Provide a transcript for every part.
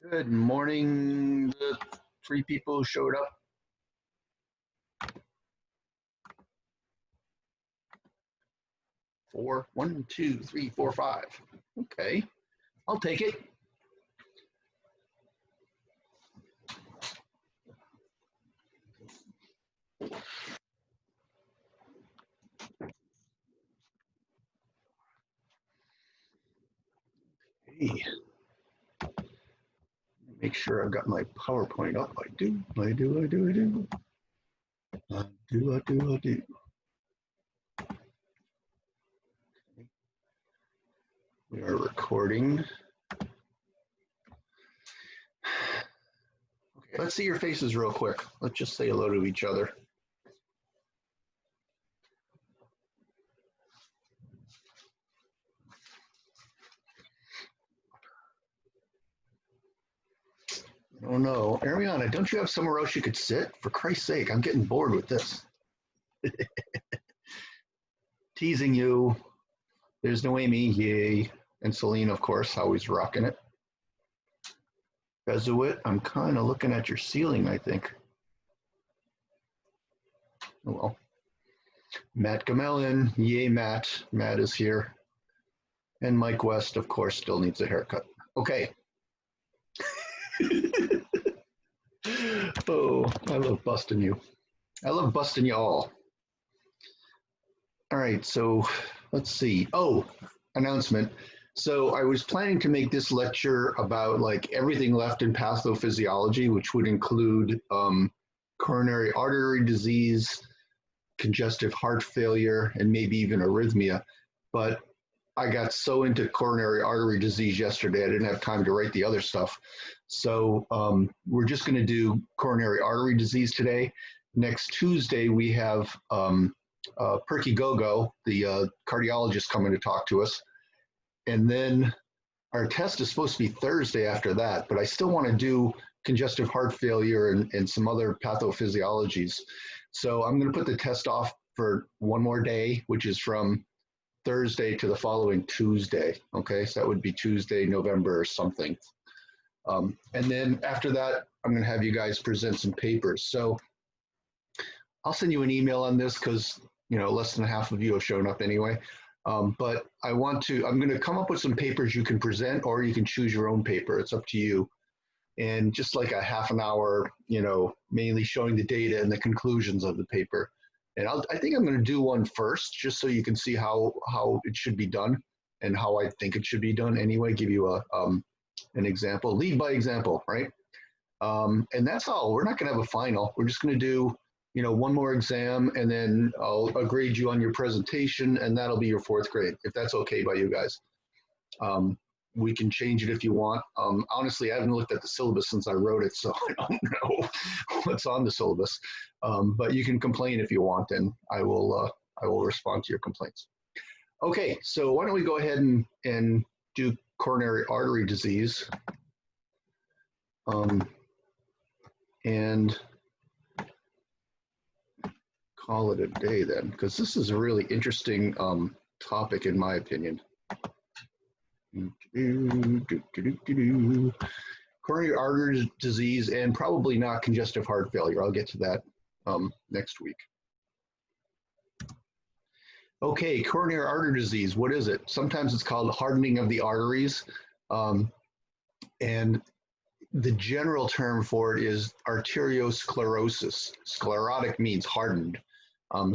Good morning. The three people showed up. Four, one, two, three, four, five. Okay, I'll take it. Hey, make sure I've got my PowerPoint up. I do. I do. I do. I do. I do. I do. I do. We are recording. Okay, let's see your faces real quick. Let's just say hello to each other. Oh no, Ariana, don't you have somewhere else you could sit? For Christ's sake, I'm getting bored with this. Teasing you. There's Noemi, yay. And Celine, of course, always rocking it. Bezuit, I'm kind of looking at your ceiling, I think. Oh well. Matt Gamelian, yay Matt. Matt is here. And Mike West, of course, still needs a haircut. Okay. Oh, I love busting you. I love busting you all. All right, so let's see. Oh, announcement. So I was planning to make this lecture about like everything left in pathophysiology, which would include coronary artery disease, congestive heart failure, and maybe even arrhythmia. But I got so into coronary artery disease yesterday, I didn't have time to write the other stuff. So we're just going to do coronary artery disease today. Next Tuesday, we have Perky Gogo, the cardiologist, coming to talk to us. And then our test is supposed to be Thursday after that, but I still want to do congestive heart failure and some other pathophysiologies. So I'm going to put the test off for one more day, which is from Thursday to the following Tuesday. Okay, so that would be Tuesday, November something. And then after that, I'm going to have you guys present some papers. So I'll send you an email on this because, you know, less than half of you have shown up anyway. But I'm going to come up with some papers you can present, or you can choose your own paper. It's up to you. And just like a half an hour, you know, mainly showing the data and the conclusions of the paper. And I think I'm going to do one first, just so you can see how it should be done and how I think it should be done anyway, give you an example, lead by example, right? And that's all. We're not going to have a final. We're just going to do, you know, one more exam, and then I'll grade you on your presentation, and that'll be your fourth grade, if that's okay by you guys. We can change it if you want. Honestly, I haven't looked at the syllabus since I wrote it, so I don't know what's on the syllabus. But you can complain if you want, and I will respond to your complaints. Okay, so why don't we go ahead and do coronary artery disease. And call it a day then, because this is a really interesting topic in my opinion. Coronary artery disease, and probably not congestive heart failure. I'll get to that next week. Okay, coronary artery disease, what is it? Sometimes it's called hardening of the arteries. And the general term for it is arteriosclerosis. Sclerotic means hardened.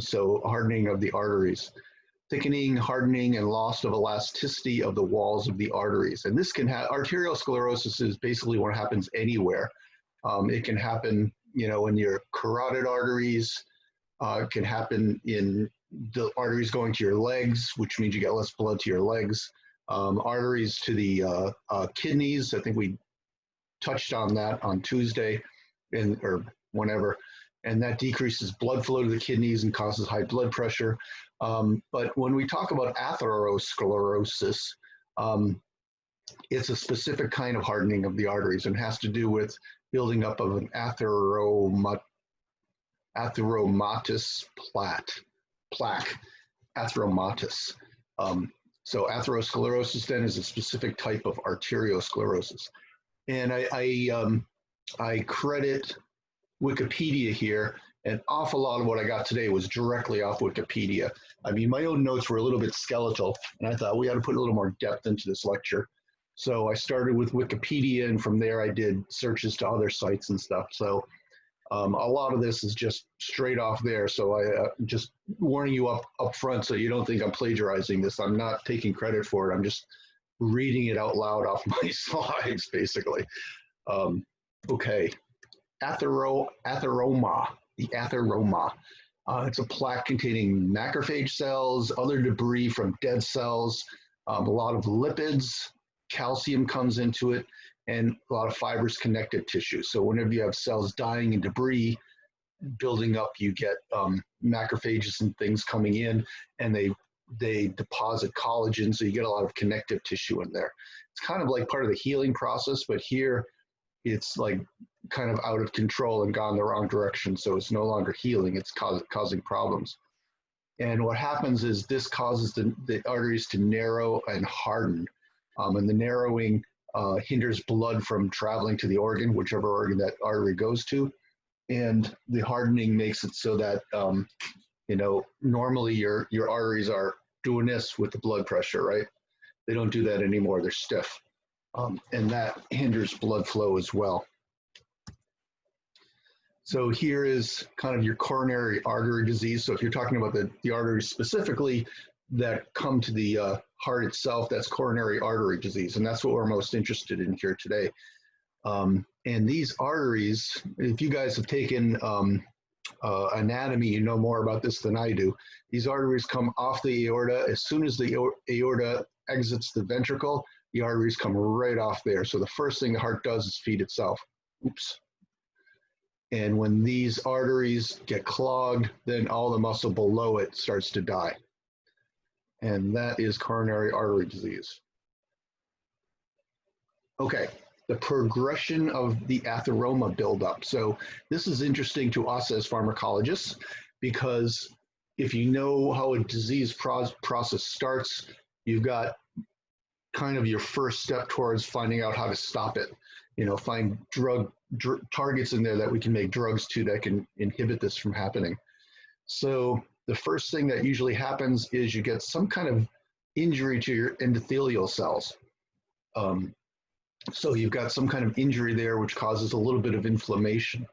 So hardening of the arteries. Thickening, hardening, and loss of elasticity of the walls of the arteries. And this can have, arteriosclerosis is basically what happens anywhere. It can happen, you know, in your carotid arteries. It can happen in the arteries going to your legs, which means you get less blood to your legs. Arteries to the kidneys. I think we touched on that on Tuesday or whenever. And that decreases blood flow to the kidneys and causes high blood pressure. But when we talk about atherosclerosis, it's a specific kind of hardening of the arteries and has to do with building up of an atheromatous plaque, atheromatous. So atherosclerosis then is a specific type of arteriosclerosis. And I credit Wikipedia here. An awful lot of what I got today was directly off Wikipedia. I mean, my own notes were a little bit skeletal, and I thought we ought to put a little more depth into this lecture. So I started with Wikipedia, and from there I did searches to other sites and stuff. So a lot of this is just straight off there. So I just warning you up front so you don't think I'm plagiarizing this. I'm not taking credit for it. I'm just reading it out loud off my slides, basically. Okay, atheroma, the atheroma. It's a plaque containing macrophage cells, other debris from dead cells, a lot of lipids, calcium comes into it, and a lot of fibrous connective tissue. So whenever you have cells dying and debris building up, you get macrophages and things coming in, and they deposit collagen, so you get a lot of connective tissue in there. It's kind of like part of the healing process, but here it's like kind of out of control and gone the wrong direction, so it's no longer healing, it's causing problems. And what happens is this causes the arteries to narrow and harden, and the narrowing hinders blood from traveling to the organ, whichever organ that artery goes to, and the hardening makes it so that normally your arteries are doing this with the blood pressure, right? They don't do that anymore, they're stiff. And that hinders blood flow as well. So here is kind of your coronary artery disease. So if you're talking about the arteries specifically that come to the heart itself, that's coronary artery disease. And that's what we're most interested in here today. And these arteries, if you guys have taken anatomy, you know more about this than I do. These arteries come off the aorta. As soon as the aorta exits the ventricle, the arteries come right off there. So the first thing the heart does is feed itself. Oops. And when these arteries get clogged, then all the muscle below it starts to die. And that is coronary artery disease. Okay, the progression of the atheroma buildup. So this is interesting to us as pharmacologists, because if you know how a disease process starts, you've got kind of your first step towards finding out how to stop it. Find drug targets in there that we can make drugs to that can inhibit this from happening. So the first thing that usually happens is you get some kind of injury to your endothelial cells. So you've got some kind of injury there, which causes a little bit of inflammation.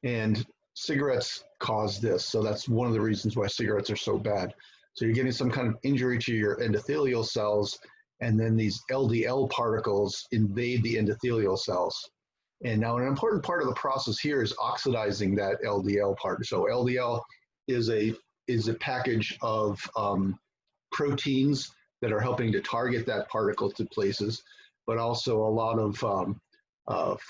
And cigarettes cause this. So that's one of the reasons why cigarettes are so bad. So you're getting some kind of injury to your endothelial cells, and then these LDL particles invade the endothelial cells. And now an important part of the process here is oxidizing that LDL part. So LDL is a package of proteins that are helping to target that particle to places, but also a lot of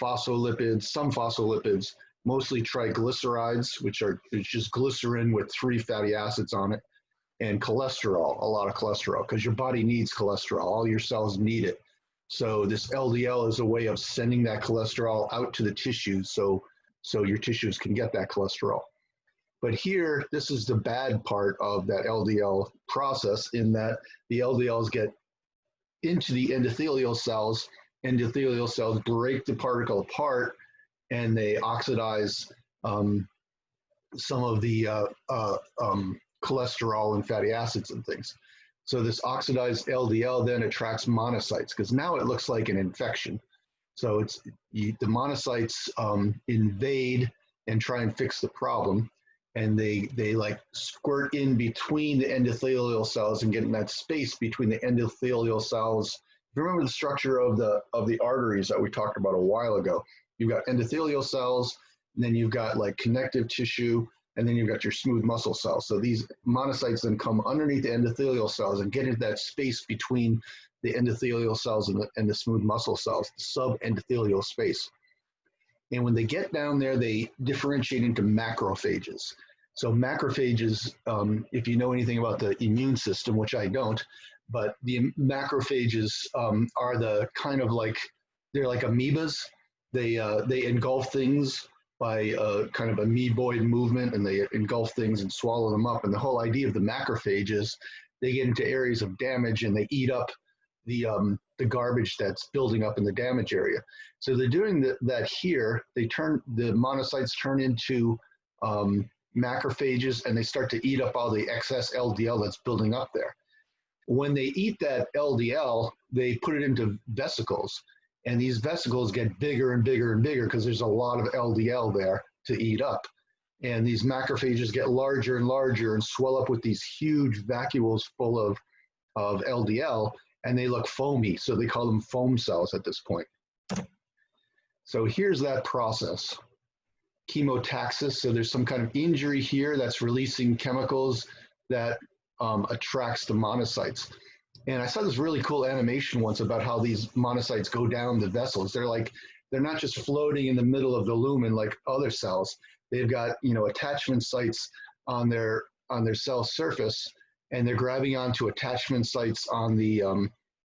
phospholipids, some phospholipids, mostly triglycerides, which is just glycerin with 3 fatty acids on it, and cholesterol, a lot of cholesterol, because your body needs cholesterol. All your cells need it. So this LDL is a way of sending that cholesterol out to the tissues so your tissues can get that cholesterol. But here, this is the bad part of that LDL process, in that the LDLs get into the endothelial cells. Endothelial cells break the particle apart, and they oxidize some of the cholesterol and fatty acids and things. So this oxidized LDL then attracts monocytes, because now it looks like an infection. So the monocytes invade and try and fix the problem, and they like squirt in between the endothelial cells and get in that space between the endothelial cells. If you remember the structure of the arteries that we talked about a while ago, you've got endothelial cells, and then you've got like connective tissue, and then you've got your smooth muscle cells. So these monocytes then come underneath the endothelial cells and get into that space between the endothelial cells and the smooth muscle cells, the subendothelial space. And when they get down there, they differentiate into macrophages. So macrophages, if you know anything about the immune system, which I don't, but the macrophages are the kind of like, they're like amoebas. They engulf things by kind of amoeboid movement, and they engulf things and swallow them up. And the whole idea of the macrophage is they get into areas of damage and they eat up the the garbage that's building up in the damage area. So they're doing that here. The monocytes turn into macrophages, and they start to eat up all the excess LDL that's building up there. When they eat that LDL, they put it into vesicles, and these vesicles get bigger and bigger and bigger because there's a lot of LDL there to eat up. And these macrophages get larger and larger and swell up with these huge vacuoles full of LDL, and they look foamy. So they call them foam cells at this point. So here's that process. Chemotaxis, so there's some kind of injury here that's releasing chemicals that attracts the monocytes. And I saw this really cool animation once about how these monocytes go down the vessels. They're not just floating in the middle of the lumen like other cells. They've got, attachment sites on their cell surface, and they're grabbing onto attachment sites on the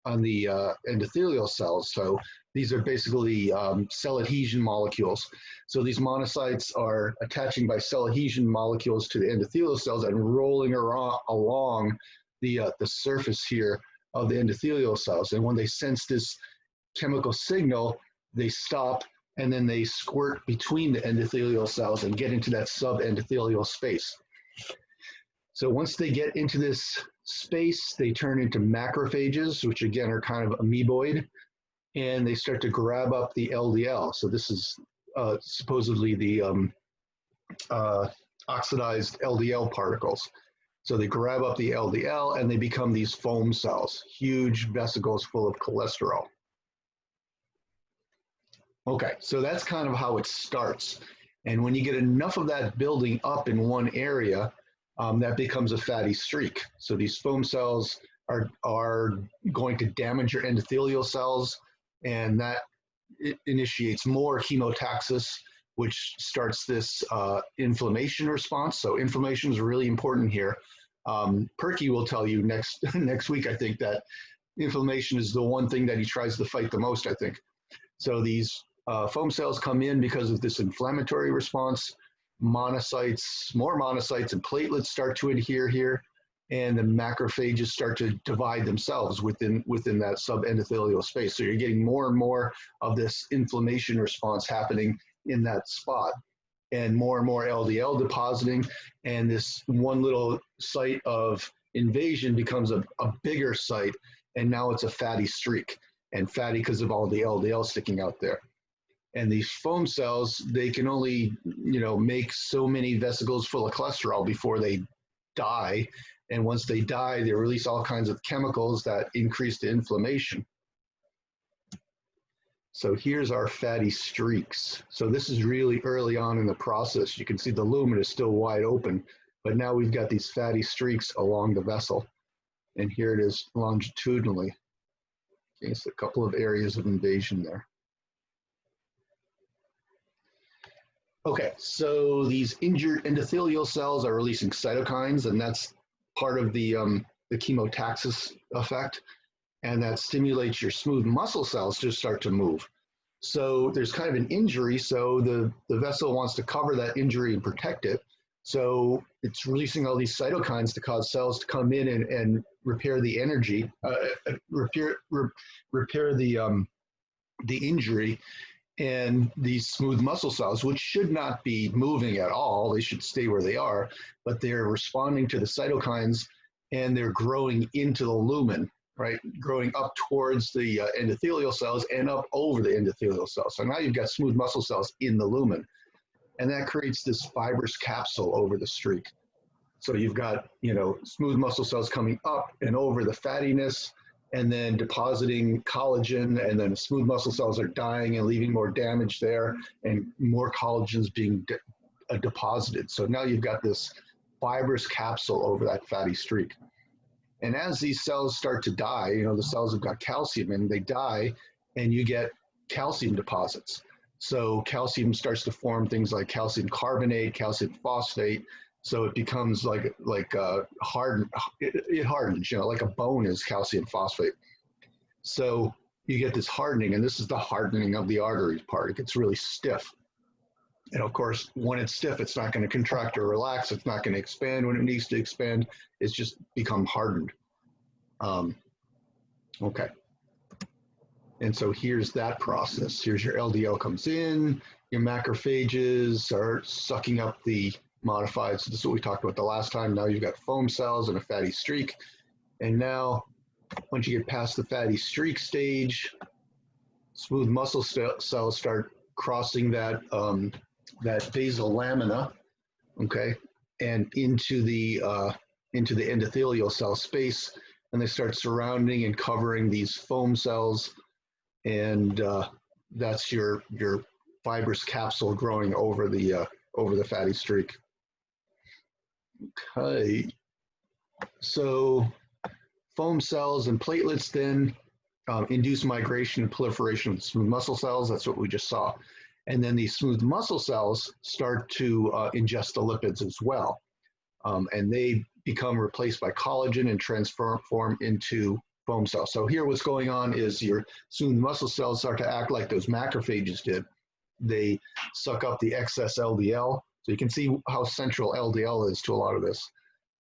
endothelial cells. So these are basically cell adhesion molecules. So these monocytes are attaching by cell adhesion molecules to the endothelial cells and rolling along the surface here of the endothelial cells. And when they sense this chemical signal, they stop, and then they squirt between the endothelial cells and get into that subendothelial space. So once they get into this space, they turn into macrophages, which again are kind of amoeboid, and they start to grab up the LDL. So this is supposedly the oxidized LDL particles. So they grab up the LDL and they become these foam cells, huge vesicles full of cholesterol. Okay, so that's kind of how it starts. And when you get enough of that building up in one area, that becomes a fatty streak. So these foam cells are going to damage your endothelial cells, and that initiates more chemotaxis, which starts this inflammation response. So inflammation is really important here. Perky will tell you next week, I think, that inflammation is the one thing that he tries to fight the most, I think. So these foam cells come in because of this inflammatory response. More monocytes and platelets start to adhere here, and the macrophages start to divide themselves within that subendothelial space. So you're getting more and more of this inflammation response happening in that spot, and more LDL depositing, and this one little site of invasion becomes a bigger site, and now it's a fatty streak, and fatty because of all the LDL sticking out there. And these foam cells, they can only, make so many vesicles full of cholesterol before they die. And once they die, they release all kinds of chemicals that increase the inflammation. So here's our fatty streaks. So this is really early on in the process. You can see the lumen is still wide open, but now we've got these fatty streaks along the vessel. And here it is longitudinally. Okay, so a couple of areas of invasion there. Okay, so these injured endothelial cells are releasing cytokines, and that's part of the chemotaxis effect, and that stimulates your smooth muscle cells to start to move. So there's kind of an injury, so the vessel wants to cover that injury and protect it. So it's releasing all these cytokines to cause cells to come in and repair the energy, repair the injury. And these smooth muscle cells, which should not be moving at all, they should stay where they are, but they're responding to the cytokines, and they're growing into the lumen, right? Growing up towards the endothelial cells and up over the endothelial cells. So now you've got smooth muscle cells in the lumen, and that creates this fibrous capsule over the streak. So you've got, smooth muscle cells coming up and over the fattiness, and then depositing collagen, and then smooth muscle cells are dying and leaving more damage there, and more collagen is being deposited. So now you've got this fibrous capsule over that fatty streak. And as these cells start to die, the cells have got calcium and they die, and you get calcium deposits. So calcium starts to form things like calcium carbonate, calcium phosphate. So it becomes like hardened. It hardens, like a bone is calcium phosphate. So you get this hardening, and this is the hardening of the arteries part. It gets really stiff. And of course, when it's stiff, it's not going to contract or relax. It's not going to expand when it needs to expand. It's just become hardened. Okay. And so here's that process. Here's your LDL comes in, your macrophages are sucking up the modified. So this is what we talked about the last time. Now you've got foam cells and a fatty streak. And now once you get past the fatty streak stage, smooth muscle cells start crossing that, that basal lamina, okay, and into the endothelial cell space, and they start surrounding and covering these foam cells, and that's your fibrous capsule growing over the fatty streak. Okay, so foam cells and platelets then induce migration and proliferation of smooth muscle cells. That's what we just saw. And then these smooth muscle cells start to ingest the lipids as well. And they become replaced by collagen and transform into foam cells. So here what's going on is your smooth muscle cells start to act like those macrophages did. They suck up the excess LDL. So you can see how central LDL is to a lot of this.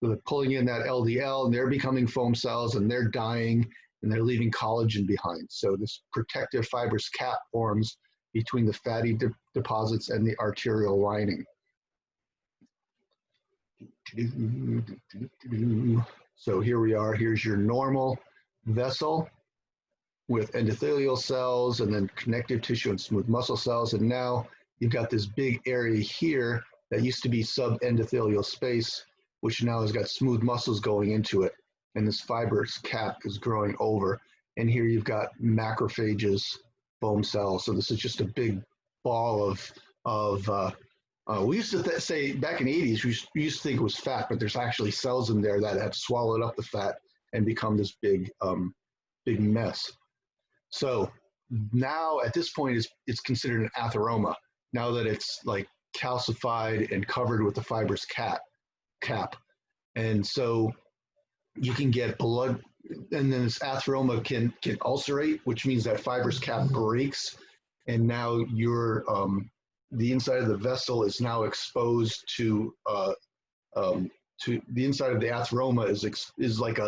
So they're pulling in that LDL and they're becoming foam cells and they're dying and they're leaving collagen behind. So this protective fibrous cap forms between the fatty deposits and the arterial lining. So here we are, here's your normal vessel with endothelial cells and then connective tissue and smooth muscle cells. And now you've got this big area here that used to be subendothelial space, which now has got smooth muscles going into it. And this fibrous cap is growing over. And here you've got macrophages, foam cells. So this is just a big ball of we used to say back in the 80s, we used to think it was fat, but there's actually cells in there that have swallowed up the fat and become this big, big mess. So now at this point, it's considered an atheroma, now that it's like calcified and covered with the fibrous cap. And so you can get blood, and then this atheroma can ulcerate, which means that fibrous cap breaks, and now you're the inside of the vessel is now exposed to the inside of the atheroma is like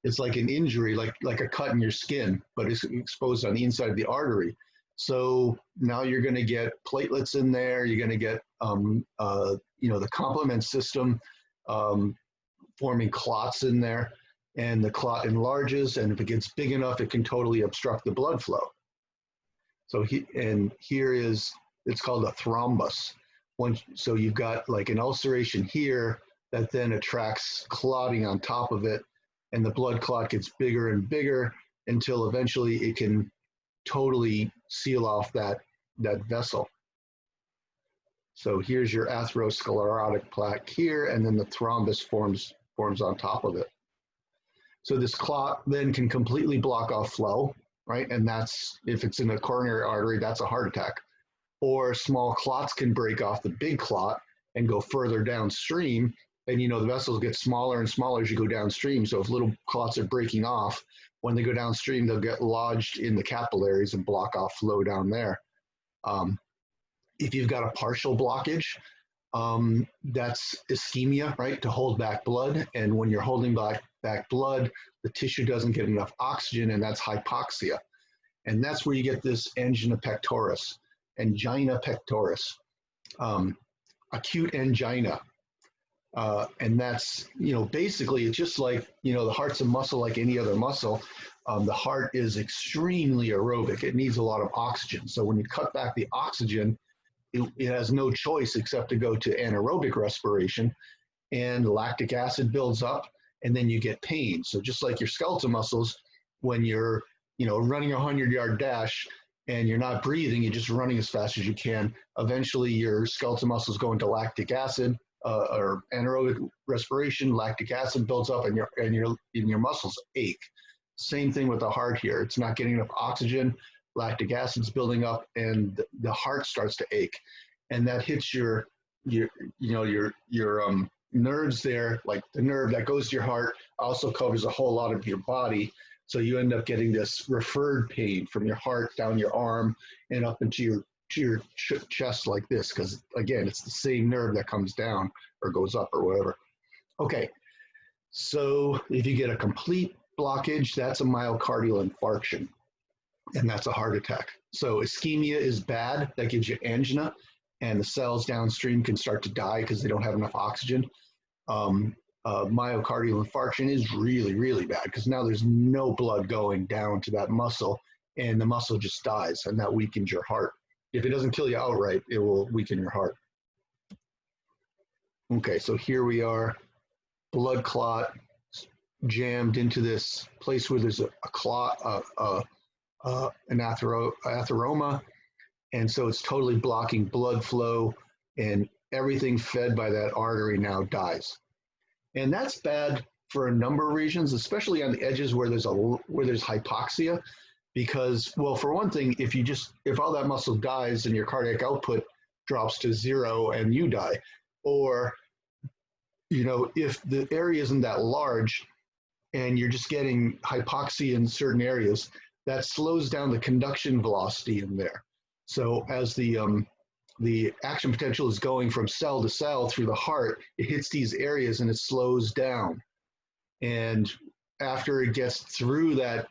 it's like an injury, like a cut in your skin, but it's exposed on the inside of the artery. So now you're going to get platelets in there. You're going to get the complement system forming clots in there, and the clot enlarges, and if it gets big enough, it can totally obstruct the blood flow. So here is, it's called a thrombus. So you've got like an ulceration here that then attracts clotting on top of it, and the blood clot gets bigger and bigger until eventually it can totally seal off that vessel. So here's your atherosclerotic plaque here, and then the thrombus forms on top of it. So this clot then can completely block off flow, right? And that's, if it's in a coronary artery, that's a heart attack. Or small clots can break off the big clot and go further downstream. And the vessels get smaller and smaller as you go downstream. So if little clots are breaking off, when they go downstream, they'll get lodged in the capillaries and block off flow down there. If you've got a partial blockage, that's ischemia, right, to hold back blood. And when you're holding back blood, the tissue doesn't get enough oxygen, and that's hypoxia. And that's where you get this angina pectoris, acute angina. And that's, basically it's just like, the heart's a muscle like any other muscle. The heart is extremely aerobic. It needs a lot of oxygen. So when you cut back the oxygen, it has no choice except to go to anaerobic respiration, and lactic acid builds up, and then you get pain. So just like your skeletal muscles, when you're, running a 100-yard dash and you're not breathing, you're just running as fast as you can. Eventually your skeletal muscles go into lactic acid or anaerobic respiration. Lactic acid builds up and your muscles ache. Same thing with the heart here. It's not getting enough oxygen. Lactic acid's building up, and the heart starts to ache, and that hits your nerves there. Like the nerve that goes to your heart also covers a whole lot of your body, so you end up getting this referred pain from your heart down your arm and up into your chest like this, because again, it's the same nerve that comes down or goes up or whatever. Okay, so if you get a complete blockage, that's a myocardial infarction. and that's a heart attack. So ischemia is bad. That gives you angina, and the cells downstream can start to die because they don't have enough oxygen. Myocardial infarction is really, really bad because now there's no blood going down to that muscle, and the muscle just dies, and that weakens your heart. If it doesn't kill you outright, it will weaken your heart. Okay, so here we are, blood clot jammed into this place where there's a clot, an atheroma, and so it's totally blocking blood flow, and everything fed by that artery now dies. And that's bad for a number of reasons, especially on the edges where there's hypoxia, because, well, for one thing, if all that muscle dies and your cardiac output drops to 0 and you die, or if the area isn't that large and you're just getting hypoxia in certain areas, that slows down the conduction velocity in there. So as the action potential is going from cell to cell through the heart, it hits these areas and it slows down. And after it gets through that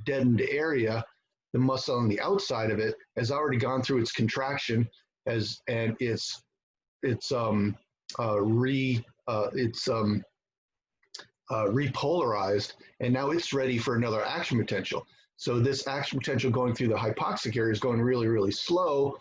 deadened area, the muscle on the outside of it has already gone through its contraction and it's repolarized, and now it's ready for another action potential. So this action potential going through the hypoxic area is going really, really slow,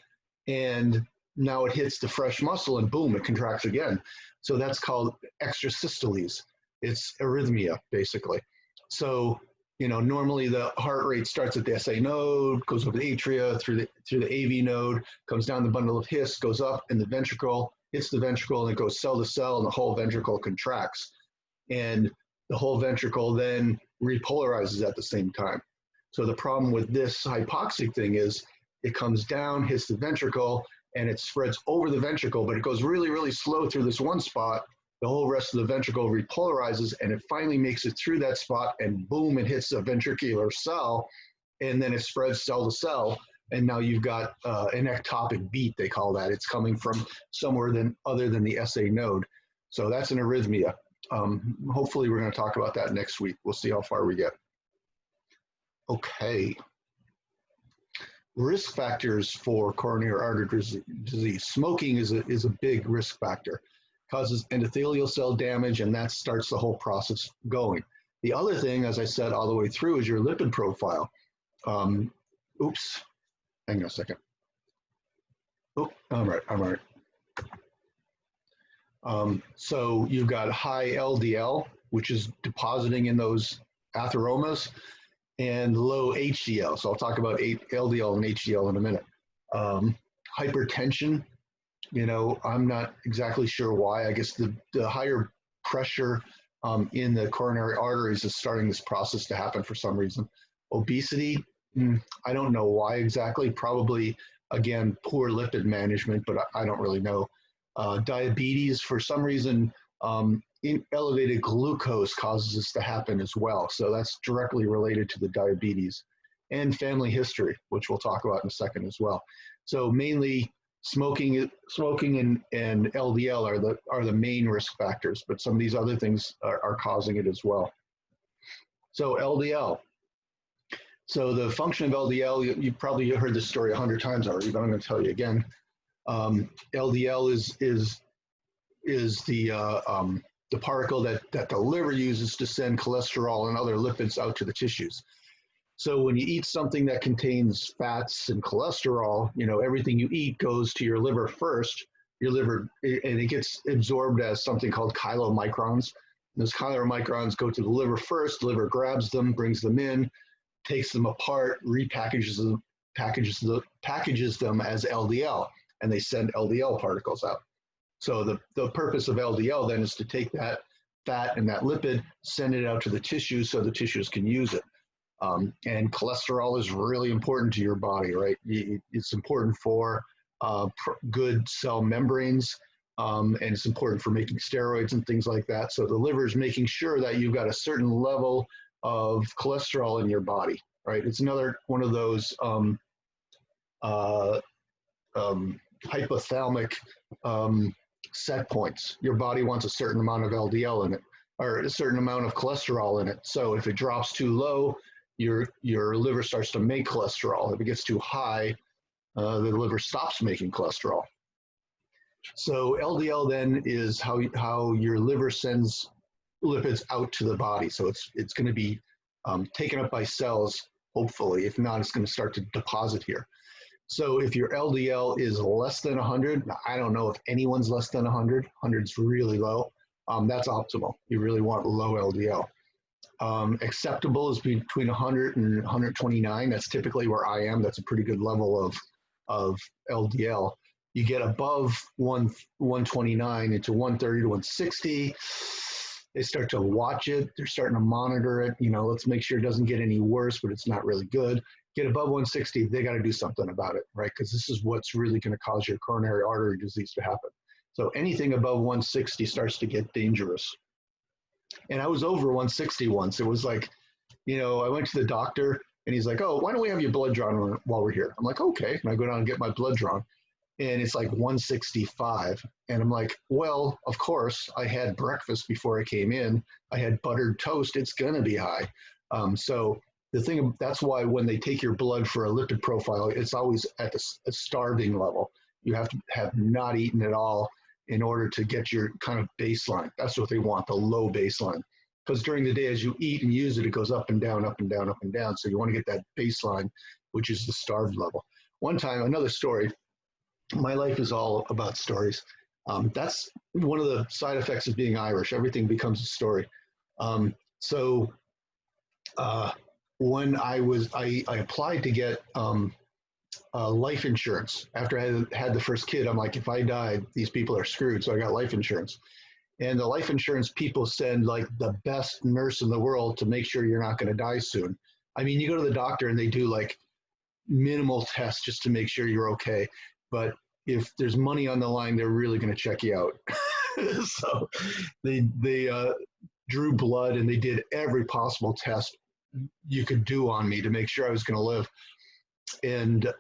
and now it hits the fresh muscle and boom, it contracts again. So that's called extrasystoles. It's arrhythmia, basically. So, normally the heart rate starts at the SA node, goes over the atria, through the AV node, comes down the bundle of His, goes up in the ventricle, hits the ventricle, and it goes cell to cell, and the whole ventricle contracts. And the whole ventricle then repolarizes at the same time. So the problem with this hypoxic thing is it comes down, hits the ventricle, and it spreads over the ventricle, but it goes really, really slow through this one spot. The whole rest of the ventricle repolarizes, and it finally makes it through that spot, and boom, it hits the ventricular cell, and then it spreads cell to cell, and now you've got an ectopic beat, they call that. It's coming from somewhere other than the SA node. So that's an arrhythmia. Hopefully we're going to talk about that next week. We'll see how far we get. Okay. Risk factors for coronary artery disease. Smoking is a big risk factor. Causes endothelial cell damage, and that starts the whole process going. The other thing, as I said all the way through, is your lipid profile. Oops, hang on a second. Oh, I'm right. So you've got high LDL, which is depositing in those atheromas, and low HDL. So I'll talk about LDL and HDL in a minute. Hypertension, I'm not exactly sure why. I guess the higher pressure in the coronary arteries is starting this process to happen for some reason. Obesity, I don't know why exactly. Probably, again, poor lipid management, but I don't really know. Diabetes, for some reason, elevated glucose causes this to happen as well. So that's directly related to the diabetes. And family history, which we'll talk about in a second as well. So mainly smoking and LDL are the main risk factors, but some of these other things are causing it as well. So LDL. So the function of LDL, you probably heard this story 100 times already, but I'm going to tell you again. LDL is the particle that the liver uses to send cholesterol and other lipids out to the tissues. So when you eat something that contains fats and cholesterol, everything you eat goes to your liver first. Your liver, and it gets absorbed as something called chylomicrons. Those chylomicrons go to the liver first. The liver grabs them, brings them in, takes them apart, repackages them, packages them as LDL, and they send LDL particles out. So the purpose of LDL then is to take that fat and that lipid, send it out to the tissues so the tissues can use it. And cholesterol is really important to your body, right? It's important for good cell membranes, and it's important for making steroids and things like that. So the liver is making sure that you've got a certain level of cholesterol in your body, right? It's another one of those hypothalamic set points. Your body wants a certain amount of LDL in it, or a certain amount of cholesterol in it. So if it drops too low, your liver starts to make cholesterol. If it gets too high, the liver stops making cholesterol. So LDL then is how your liver sends lipids out to the body. So it's going to be taken up by cells, hopefully. If not, it's going to start to deposit here. So if your LDL is less than 100, I don't know if anyone's less than 100. 100's really low. That's optimal. You really want low LDL. Acceptable is between 100 and 129. That's typically where I am. That's a pretty good level of LDL. You get above 129 into 130 to 160. They start to watch it. They're starting to monitor it. Let's make sure it doesn't get any worse, but it's not really good. Get above 160, they got to do something about it, right? Because this is what's really going to cause your coronary artery disease to happen. So anything above 160 starts to get dangerous. And I was over 160 once. It was like, I went to the doctor and he's like, oh, why don't we have your blood drawn while we're here? I'm like, okay. And I go down and get my blood drawn. And it's like 165. And I'm like, well, of course, I had breakfast before I came in. I had buttered toast. It's going to be high. So the thing, that's why when they take your blood for a lipid profile, it's always at a starving level. You have to have not eaten at all in order to get your kind of baseline. That's what they want, the low baseline. Because during the day, as you eat and use it, it goes up and down, up and down, up and down. So you want to get that baseline, which is the starved level. One time, another story, my life is all about stories. That's one of the side effects of being Irish. Everything becomes a story. When I applied to get life insurance after I had the first kid. I'm like, if I die, these people are screwed. So I got life insurance. And the life insurance people send like the best nurse in the world to make sure you're not going to die soon. I mean, you go to the doctor and they do like minimal tests just to make sure you're okay. But if there's money on the line, they're really going to check you out. So they drew blood and they did every possible test you could do on me to make sure I was going to live. And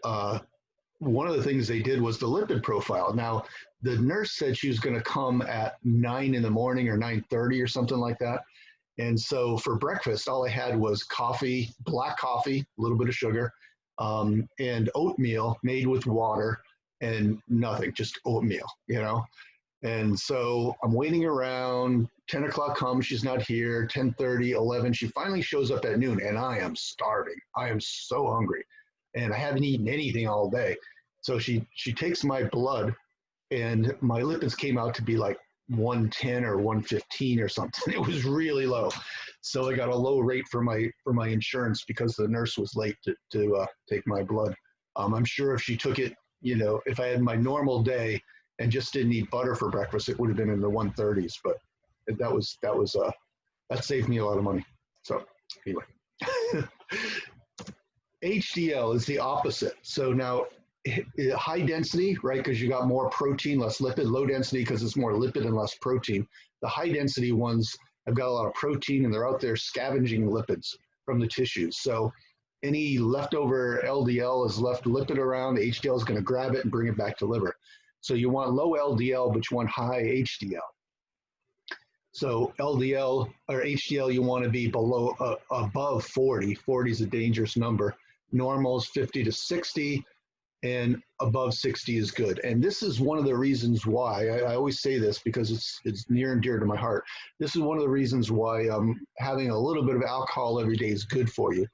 one of the things they did was the lipid profile. Now, the nurse said she was going to come at 9 in the morning or 9:30 or something like that. And so for breakfast, all I had was coffee, black coffee, a little bit of sugar, and oatmeal made with water and nothing, just oatmeal, And so I'm waiting around, 10 o'clock comes, she's not here, 10:30, 11, she finally shows up at noon and I am starving. I am so hungry and I haven't eaten anything all day. So she takes my blood and my lipids came out to be like 110 or 115 or something. It was really low. So I got a low rate for my insurance because the nurse was late to take my blood. I'm sure if she took it, if I had my normal day and just didn't eat butter for breakfast, it would have been in the 130s. But that saved me a lot of money. So anyway, HDL is the opposite. So now high density, right? Because you got more protein, less lipid. Low density because it's more lipid and less protein. The high density ones have got a lot of protein and they're out there scavenging lipids from the tissues. So any leftover LDL is left lipid around, HDL is going to grab it and bring it back to liver. So you want low LDL, but you want high HDL. So LDL or HDL, you want to be above 40. 40 is a dangerous number. Normal is 50 to 60, and above 60 is good. And this is one of the reasons why, I always say this because it's near and dear to my heart. This is one of the reasons why having a little bit of alcohol every day is good for you.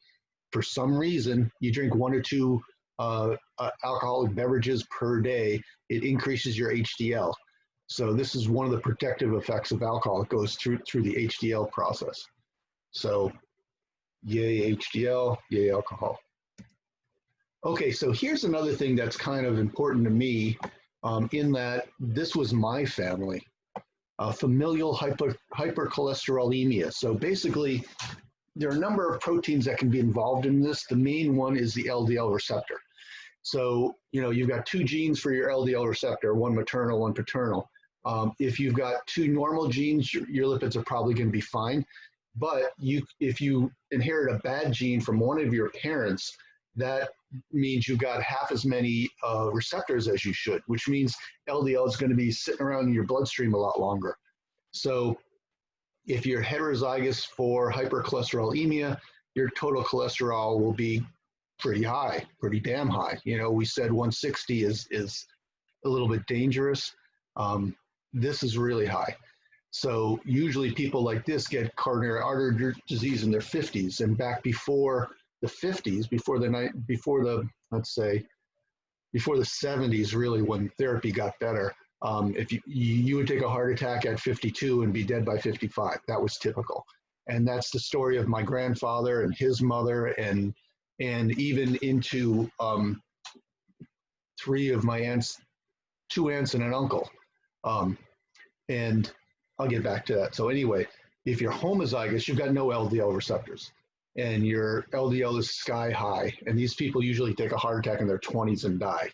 For some reason, you drink 1 or 2 alcoholic beverages per day, it increases your HDL. So this is one of the protective effects of alcohol. It goes through the HDL process. So yay HDL, yay alcohol. Okay, so here's another thing that's kind of important to me in that this was my family, familial hypercholesterolemia. So basically, there are a number of proteins that can be involved in this. The main one is the LDL receptor. So, you've got 2 genes for your LDL receptor, one maternal, one paternal. If you've got 2 normal genes, your lipids are probably going to be fine. But if you inherit a bad gene from one of your parents, that means you've got half as many receptors as you should, which means LDL is going to be sitting around in your bloodstream a lot longer. So if you're heterozygous for hypercholesterolemia, your total cholesterol will be pretty high, pretty damn high. You know, we said 160 is a little bit dangerous. This is really high. So usually people like this get coronary artery disease in their 50s, and back before the 50s, before the let's say before the 70s, really, when therapy got better. If you would take a heart attack at 52 and be dead by 55, that was typical, and that's the story of my grandfather and his mother, and even into three of my aunts, two aunts and an uncle, and I'll get back to that. So anyway, if you're homozygous, you've got no LDL receptors, and your LDL is sky high, and these people usually take a heart attack in their 20s and die.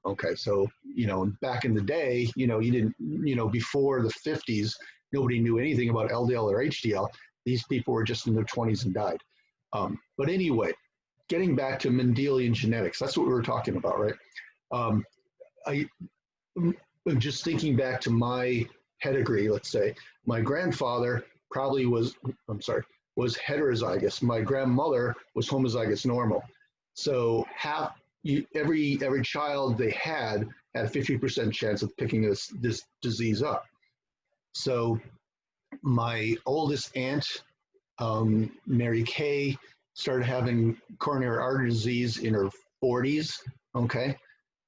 Okay, so, you know, back in the day, you know, you didn't, you know, before the 50s, nobody knew anything about LDL or HDL. These people were just in their 20s and died. But anyway, getting back to Mendelian genetics, that's what we were talking about, right? I'm just thinking back to my pedigree, let's say. My grandfather probably was heterozygous. My grandmother was homozygous normal. So every child they had a 50% chance of picking this disease up. So my oldest aunt, Mary Kay, started having coronary artery disease in her 40s. Okay.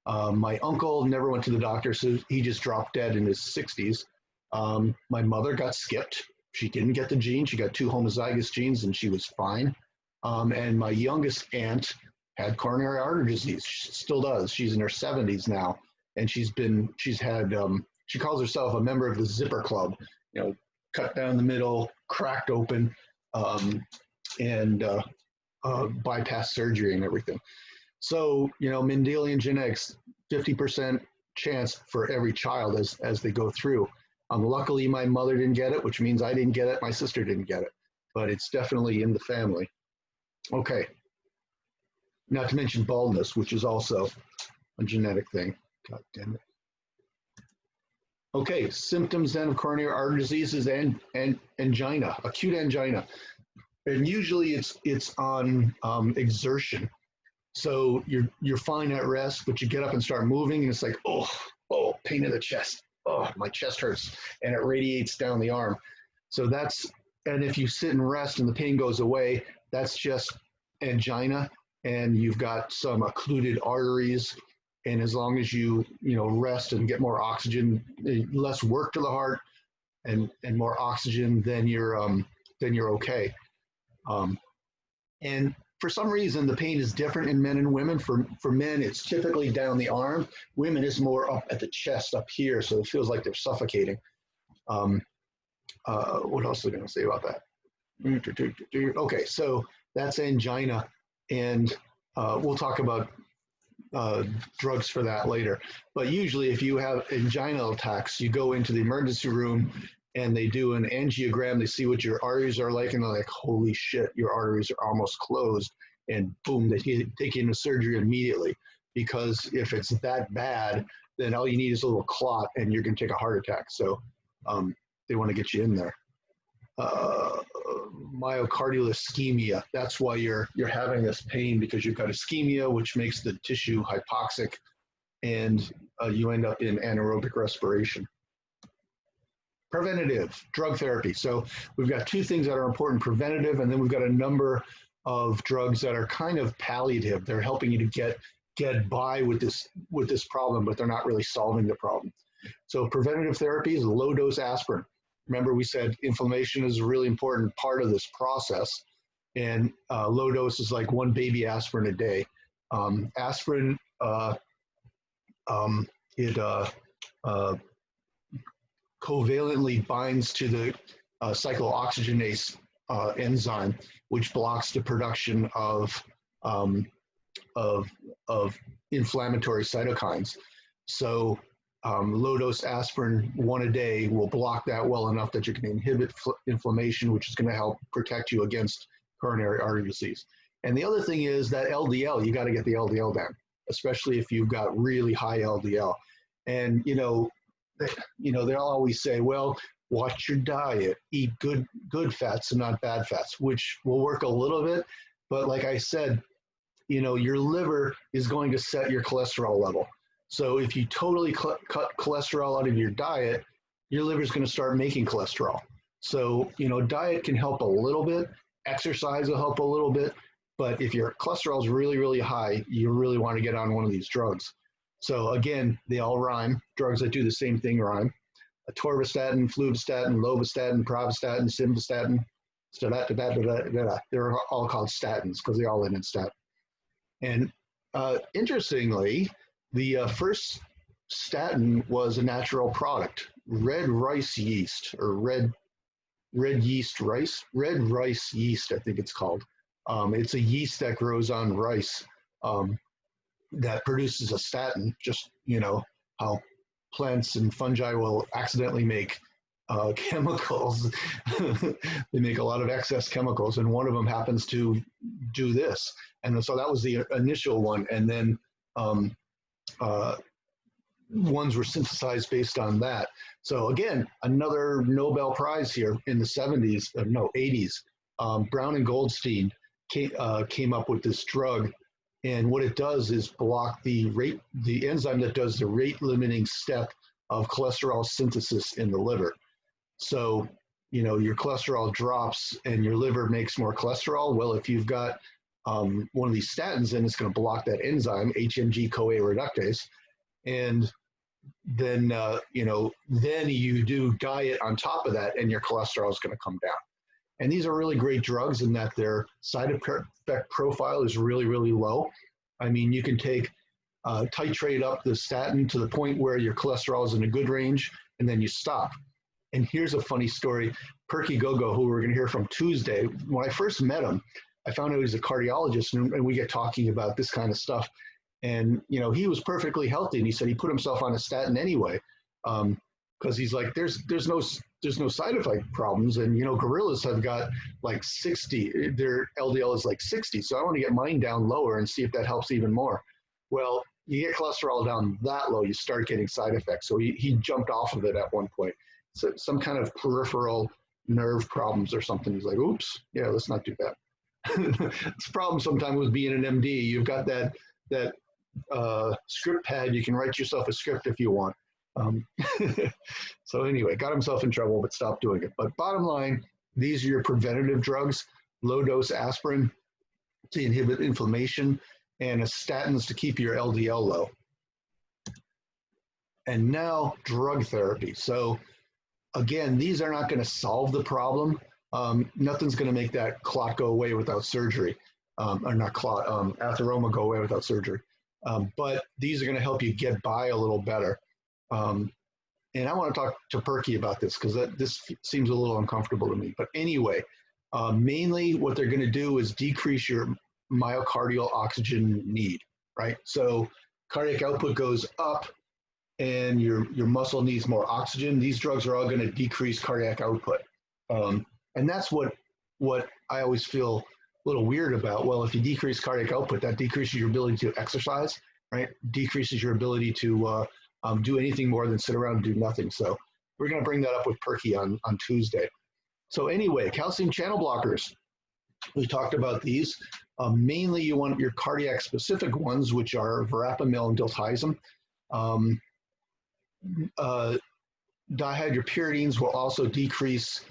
My uncle never went to the doctor, so he just dropped dead in his 60s. My mother got skipped. She didn't get the gene. She got 2 homozygous genes, and she was fine. And my youngest aunt had coronary artery disease. She still does. She's in her 70s now, and she calls herself a member of the Zipper Club. You know, cut down the middle, cracked open, and bypass surgery and everything. So, you know, Mendelian genetics, 50% chance for every child as they go through. Luckily, my mother didn't get it, which means I didn't get it. My sister didn't get it, but it's definitely in the family. Okay. Not to mention baldness, which is also a genetic thing. God damn it. Okay, symptoms then of coronary artery disease is angina, acute angina. And usually it's on exertion. So you're fine at rest, but you get up and start moving, and it's like, oh, pain in the chest. Oh, my chest hurts, and it radiates down the arm. So and if you sit and rest and the pain goes away, that's just angina, and you've got some occluded arteries. And as long as you rest and get more oxygen, less work to the heart, and more oxygen, then you're okay. And for some reason, the pain is different in men and women. For men, it's typically down the arm. Women, is more up at the chest, up here, so it feels like they're suffocating. What else are we going to say about that? Okay, so that's angina, and we'll talk about drugs for that later. But usually, if you have anginal attacks, you go into the emergency room, and they do an angiogram. They see what your arteries are like, and they're like, holy shit, your arteries are almost closed. And boom, they take you into surgery immediately. Because if it's that bad, then all you need is a little clot, and you're going to take a heart attack. So they want to get you in there. Myocardial ischemia. That's why you're having this pain, because you've got ischemia, which makes the tissue hypoxic, and you end up in anaerobic respiration. Preventative drug therapy. So we've got 2 things that are important: preventative, and then we've got a number of drugs that are kind of palliative. They're helping you to get by with this problem, but they're not really solving the problem. So preventative therapy is low dose aspirin. Remember, we said inflammation is a really important part of this process, and low dose is like 1 baby aspirin a day. Aspirin, covalently binds to the cyclooxygenase enzyme, which blocks the production of inflammatory cytokines. So low dose aspirin, 1 a day, will block that well enough that you can inhibit inflammation, which is going to help protect you against coronary artery disease. And the other thing is that LDL, you got to get the LDL down, especially if you've got really high LDL. And they'll always say, well, watch your diet, eat good fats and not bad fats, which will work a little bit. But like I said, your liver is going to set your cholesterol level. So if you totally cut cholesterol out of your diet, your liver is going to start making cholesterol. So, diet can help a little bit, exercise will help a little bit, but if your cholesterol is really, really high, you really want to get on one of these drugs. So again, they all rhyme. Drugs that do the same thing rhyme. Atorvastatin, fluvastatin, lovastatin, pravastatin, simvastatin, they're all called statins because they all end in stat. And interestingly, the first statin was a natural product, red rice yeast, or red rice yeast, I think it's called. It's a yeast that grows on rice that produces a statin, just, how plants and fungi will accidentally make chemicals. They make a lot of excess chemicals, and one of them happens to do this. And so that was the initial one. And then ones were synthesized based on that. So again, another Nobel Prize here in the 80s. Brown and Goldstein came up with this drug. And what it does is block the enzyme that does the rate limiting step of cholesterol synthesis in the liver. So, your cholesterol drops and your liver makes more cholesterol. Well, if you've got one of these statins, then it's going to block that enzyme, HMG-CoA reductase. And then, then you do diet on top of that and your cholesterol is going to come down. And these are really great drugs in that their side effect profile is really, really low. I mean, you can titrate up the statin to the point where your cholesterol is in a good range, and then you stop. And here's a funny story. Perky Gogo, who we're going to hear from Tuesday, when I first met him, I found out he's a cardiologist, and we get talking about this kind of stuff. And, he was perfectly healthy, and he said he put himself on a statin anyway, because he's like, there's no side effect problems. And, gorillas have got like 60, their LDL is like 60. So I want to get mine down lower and see if that helps even more. Well, you get cholesterol down that low, you start getting side effects. So he jumped off of it at one point. So some kind of peripheral nerve problems or something. He's like, oops, yeah, let's not do that. It's a problem sometimes with being an MD. You've got that script pad. You can write yourself a script if you want. So anyway, got himself in trouble, but stopped doing it. But bottom line, these are your preventative drugs: low dose aspirin to inhibit inflammation, and statins to keep your LDL low. And now drug therapy. So again, these are not going to solve the problem. Nothing's going to make that clot go away without surgery, or not clot, atheroma go away without surgery. But these are going to help you get by a little better. And I want to talk to Perky about this because this seems a little uncomfortable to me. But anyway, mainly what they're going to do is decrease your myocardial oxygen need, right? So cardiac output goes up and your muscle needs more oxygen. These drugs are all going to decrease cardiac output. And that's what I always feel a little weird about. Well, if you decrease cardiac output, that decreases your ability to exercise, right? Decreases your ability to do anything more than sit around and do nothing. So we're going to bring that up with Perky on Tuesday. So anyway, calcium channel blockers. We talked about these. Mainly you want your cardiac specific ones, which are verapamil and diltiazem. Dihydropyridines will also decrease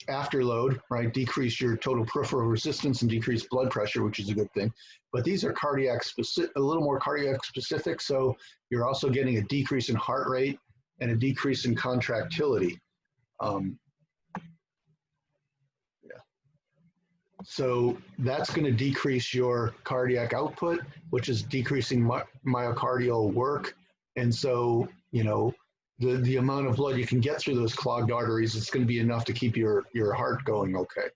afterload, right? Decrease your total peripheral resistance and decrease blood pressure, which is a good thing. But these are cardiac specific, a little more cardiac specific. So you're also getting a decrease in heart rate and a decrease in contractility. So that's going to decrease your cardiac output, which is decreasing myocardial work. And so, the amount of blood you can get through those clogged arteries, it's going to be enough to keep your heart going okay.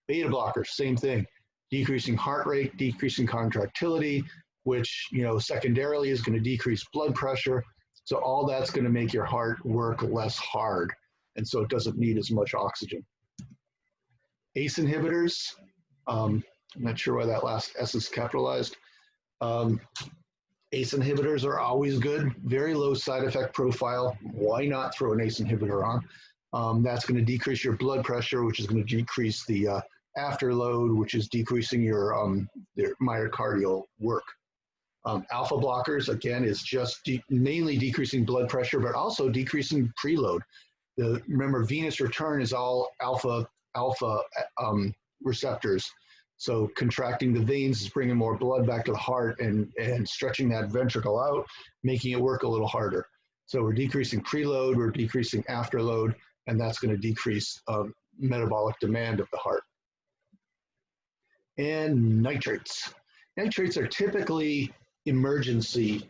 Beta blockers, same thing. Decreasing heart rate, decreasing contractility, which, secondarily is going to decrease blood pressure. So all that's going to make your heart work less hard. And so it doesn't need as much oxygen. ACE inhibitors, I'm not sure why that last S is capitalized. ACE inhibitors are always good, very low side effect profile. Why not throw an ACE inhibitor on? That's going to decrease your blood pressure, which is going to decrease the afterload, which is decreasing your myocardial work. Alpha blockers, again, is just mainly decreasing blood pressure, but also decreasing preload. Remember, venous return is all alpha receptors. So contracting the veins is bringing more blood back to the heart and stretching that ventricle out, making it work a little harder. So we're decreasing preload, we're decreasing afterload, and that's going to decrease metabolic demand of the heart. And nitrates. Nitrates are typically emergency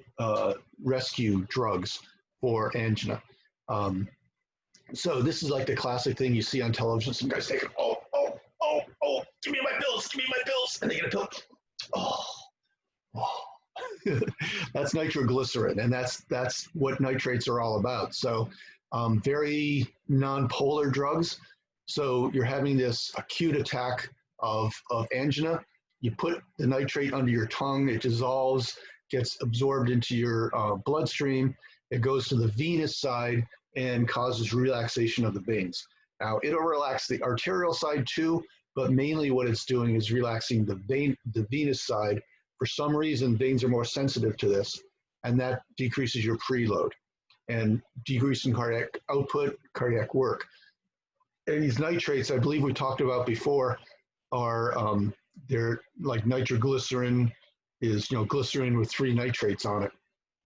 rescue drugs for angina. So this is like the classic thing you see on television. Some guys taking, oh, give me my pills, and they get a pill. That's nitroglycerin, and that's what nitrates are all about. So very non-polar drugs. So you're having this acute attack of angina. You put the nitrate under your tongue, it dissolves, gets absorbed into your bloodstream. It goes to the venous side and causes relaxation of the veins. Now, it'll relax the arterial side too, but mainly what it's doing is relaxing the venous side. For some reason, veins are more sensitive to this, and that decreases your preload and decreasing cardiac output, cardiac work. And these nitrates, I believe we talked about before, are they're like nitroglycerin is, glycerin with 3 nitrates on it.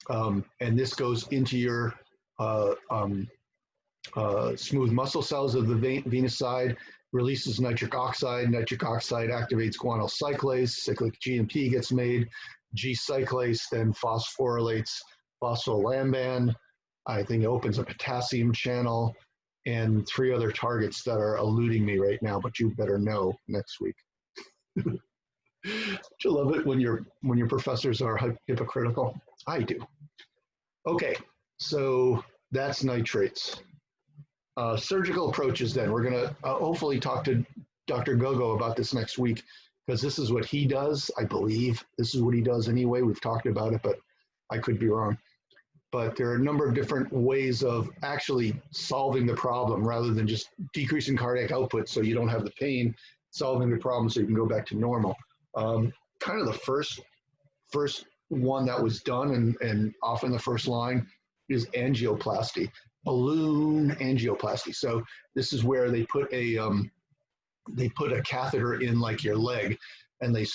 And this goes into your smooth muscle cells of the venous side, releases nitric oxide. Nitric oxide activates guanyl cyclase. Cyclic GMP gets made. G-cyclase then phosphorylates phospholamban. I think it opens a potassium channel and 3 other targets that are eluding me right now, but you better know next week. Do you love it when your professors are hypocritical? I do. Okay, so that's nitrates. Surgical approaches then. We're going to hopefully talk to Dr. Gogo about this next week, because this is what he does, I believe. This is what he does anyway. We've talked about it, but I could be wrong. But there are a number of different ways of actually solving the problem rather than just decreasing cardiac output so you don't have the pain, solving the problem so you can go back to normal. Kind of the first one that was done and often the first line is angioplasty, balloon angioplasty. So this is where they put a catheter in like your leg, and they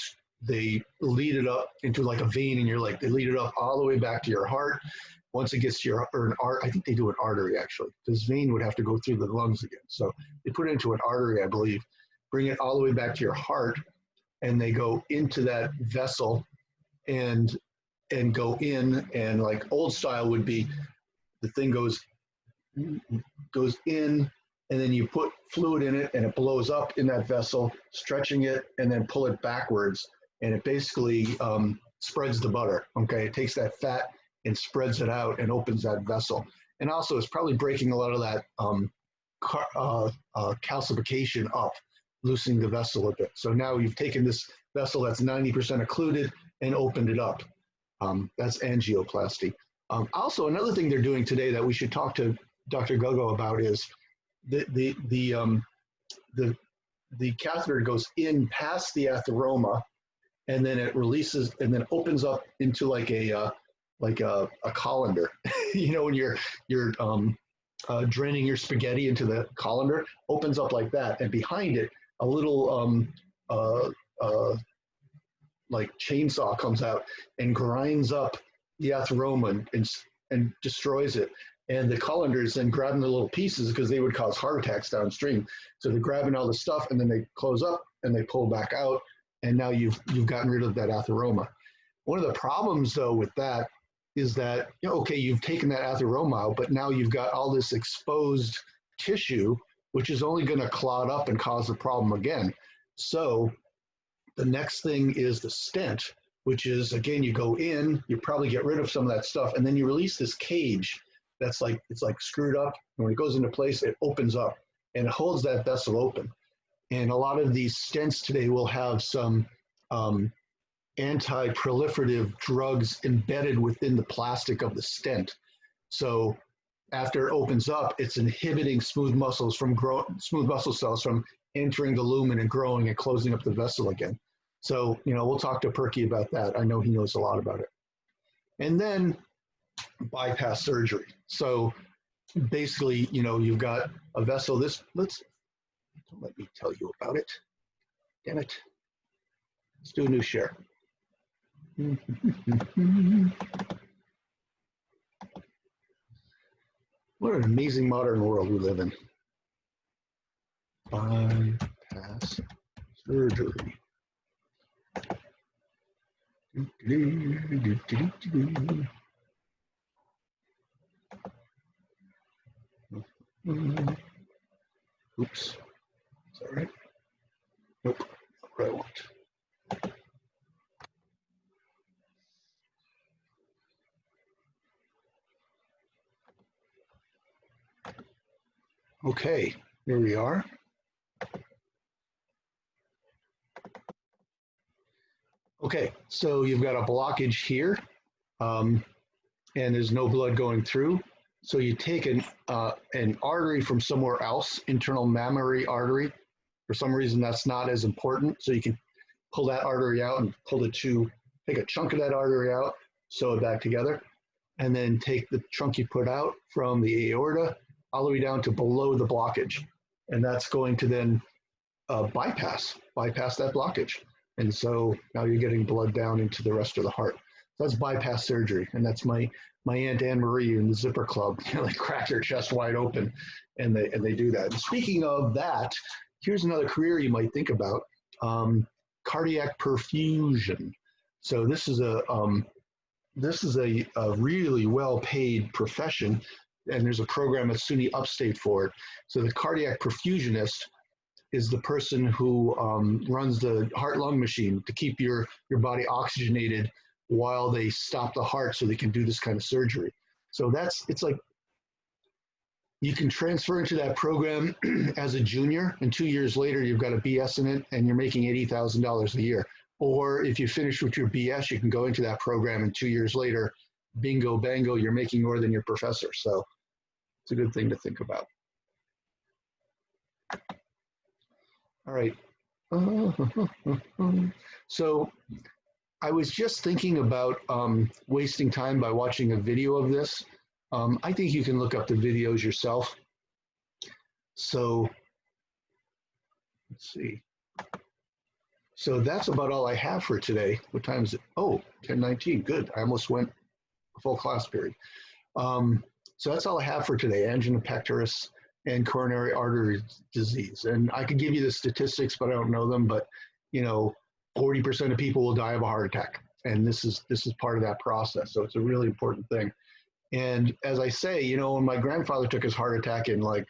lead it up into like a vein in your leg. They lead it up all the way back to your heart. Once it gets to I think they do an artery actually, because vein would have to go through the lungs again. So they put it into an artery, I believe, bring it all the way back to your heart, and they go into that vessel and go in, and like old style would be the thing goes in, and then you put fluid in it and it blows up in that vessel, stretching it, and then pull it backwards, and it basically spreads the butter. Okay, it takes that fat and spreads it out and opens that vessel, and also it's probably breaking a lot of that calcification up, loosening the vessel a bit. So now you've taken this vessel that's 90% occluded and opened it up. That's angioplasty. Also, another thing they're doing today that we should talk to Dr. Gogo about is the catheter goes in past the atheroma, and then it releases and then opens up into like a colander. When you're draining your spaghetti into the colander, opens up like that, and behind it a little like chainsaw comes out and grinds up the atheroma and destroys it. And the colanders then grabbing the little pieces because they would cause heart attacks downstream. So they're grabbing all the stuff and then they close up and they pull back out, and now you've gotten rid of that atheroma. One of the problems though with that is that, okay, you've taken that atheroma out, but now you've got all this exposed tissue, which is only going to clot up and cause the problem again. So the next thing is the stent, which is, again, you go in, you probably get rid of some of that stuff, and then you release this cage that's like, it's like screwed up. And when it goes into place, it opens up and it holds that vessel open. And a lot of these stents today will have some anti-proliferative drugs embedded within the plastic of the stent. So after it opens up, it's inhibiting smooth muscle cells from entering the lumen and growing and closing up the vessel again. So, we'll talk to Perky about that. I know he knows a lot about it. And then bypass surgery. So basically, you've got a vessel. Don't let me tell you about it. Damn it. Let's do a new share. What an amazing modern world we live in. Bypass surgery. Oops. Is that right? Nope. Not what I want. Okay, here we are. Okay, so you've got a blockage here, and there's no blood going through. So you take an artery from somewhere else, internal mammary artery. For some reason, that's not as important. So you can pull that artery out and take a chunk of that artery out, sew it back together, and then take the chunk you put out from the aorta all the way down to below the blockage. And that's going to then bypass that blockage. And so now you're getting blood down into the rest of the heart. So that's bypass surgery. And that's my Aunt Anne Marie in the Zipper Club. They crack their chest wide open and they do that. And speaking of that, here's another career you might think about, cardiac perfusion. So this is a really well-paid profession, and there's a program at SUNY Upstate for it. So the cardiac perfusionist is the person who runs the heart-lung machine to keep your body oxygenated while they stop the heart so they can do this kind of surgery. So it's like you can transfer into that program as a junior, and 2 years later you've got a BS in it and you're making $80,000 a year. Or if you finish with your BS, you can go into that program, and 2 years later, bingo, bango, you're making more than your professor. So it's a good thing to think about. All right. So I was just thinking about wasting time by watching a video of this. I think you can look up the videos yourself. So let's see. So that's about all I have for today. What time is it? Oh, 10:19. Good. I almost went a full class period. So that's all I have for today, angina pectoris and coronary artery disease. And I could give you the statistics, but I don't know them. But 40% of people will die of a heart attack, and this is part of that process. So it's a really important thing. And as I say, when my grandfather took his heart attack in like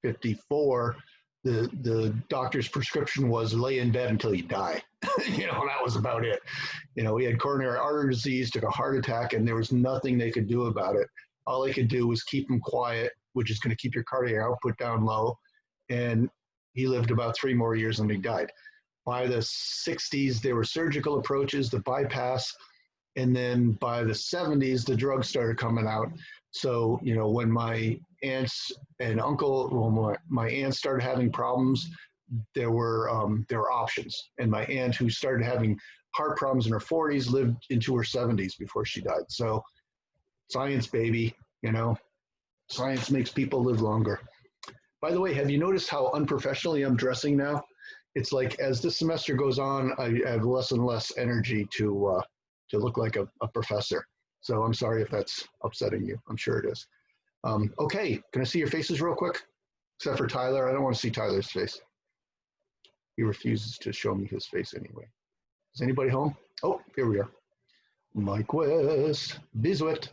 54, the doctor's prescription was lay in bed until you die. That was about it. He had coronary artery disease, took a heart attack, and there was nothing they could do about it. All they could do was keep him quiet, which is going to keep your cardiac output down low. And he lived about 3 more years and he died. By the 60s, there were surgical approaches, the bypass, and then by the 70s, the drugs started coming out. So, when my aunts and uncle, my aunt started having problems, there were options. And my aunt, who started having heart problems in her 40s, lived into her 70s before she died. So, science, baby, science makes people live longer. By the way, have you noticed how unprofessionally I'm dressing now? It's like as this semester goes on, I have less and less energy to look like a professor. So I'm sorry if that's upsetting you. I'm sure it is. Okay, can I see your faces real quick? Except for Tyler. I don't want to see Tyler's face. He refuses to show me his face anyway. Is anybody home? Oh, here we are. Mike West. Bezuit.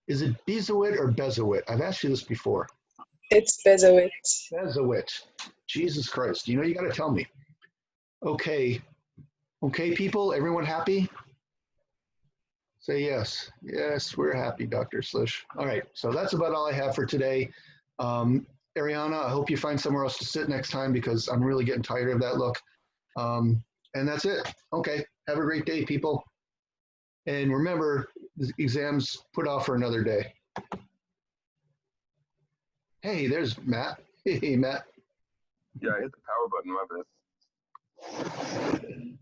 Is it Bezuit or Bezuit? I've asked you this before. It's Bezuit. Bezuit. Jesus Christ. You got to tell me. Okay. Okay, people, everyone happy? Say yes. Yes, we're happy, Dr. Slish. All right, so that's about all I have for today. Ariana, I hope you find somewhere else to sit next time because I'm really getting tired of that look. And that's it. Okay. Have a great day, people. And remember, the exams put off for another day. Hey, there's Matt. Hey, Matt. Yeah, I hit the power button. My bad.